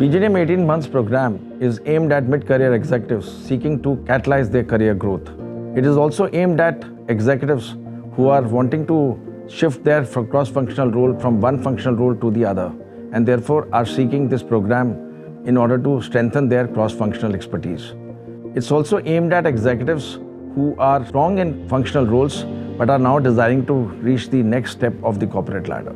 PGDM 18 months program is aimed at mid-career executives seeking to catalyze their career growth. It is also aimed at executives who are wanting to shift their cross-functional role from one functional role to the other, and therefore are seeking this program in order to strengthen their cross-functional expertise. It's also aimed at executives who are strong in functional roles but are now desiring to reach the next step of the corporate ladder.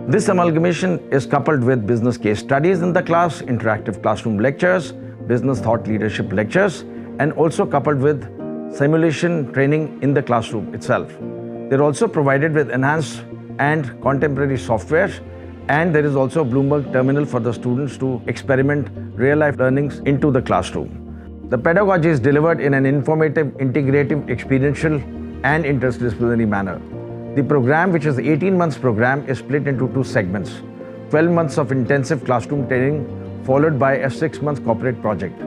This amalgamation is coupled with business case studies in the class, interactive classroom lectures, business thought leadership lectures, and also coupled with simulation training in the classroom itself. They're also provided with enhanced and contemporary software, and there is also a Bloomberg terminal for the students to experiment real-life learnings into the classroom. The pedagogy is delivered in an informative, integrative, experiential, and interdisciplinary manner. The program, which is 18 months program, is split into two segments: 12 months of intensive classroom training followed by a 6-month corporate project.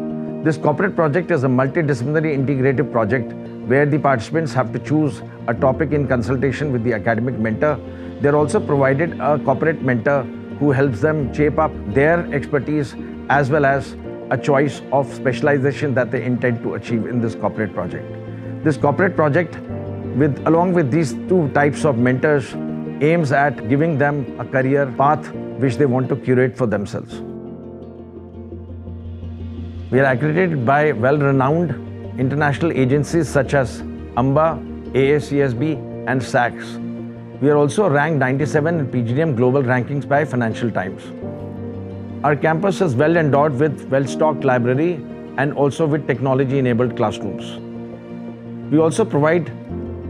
This corporate project is a multidisciplinary integrative project where the participants have to choose a topic in consultation with the academic mentor. They're also provided a corporate mentor who helps them shape up their expertise as well as a choice of specialization that they intend to achieve in this corporate project. This corporate project, along with these two types of mentors, aims at giving them a career path which they want to curate for themselves. We are accredited by well-renowned international agencies such as AMBA, AACSB, and SACS. We are also ranked 97 in PGDM Global Rankings by Financial Times. Our campus is well endowed with well-stocked library and also with technology-enabled classrooms. We also provide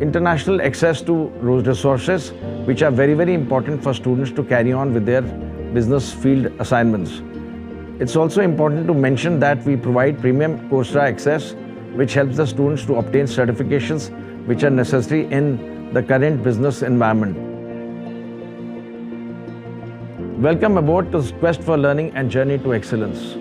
international access to those resources which are very, very important for students to carry on with their business field assignments. It's also important to mention that we provide premium Coursera access, which helps the students to obtain certifications which are necessary in the current business environment. Welcome aboard to this quest for learning and journey to excellence.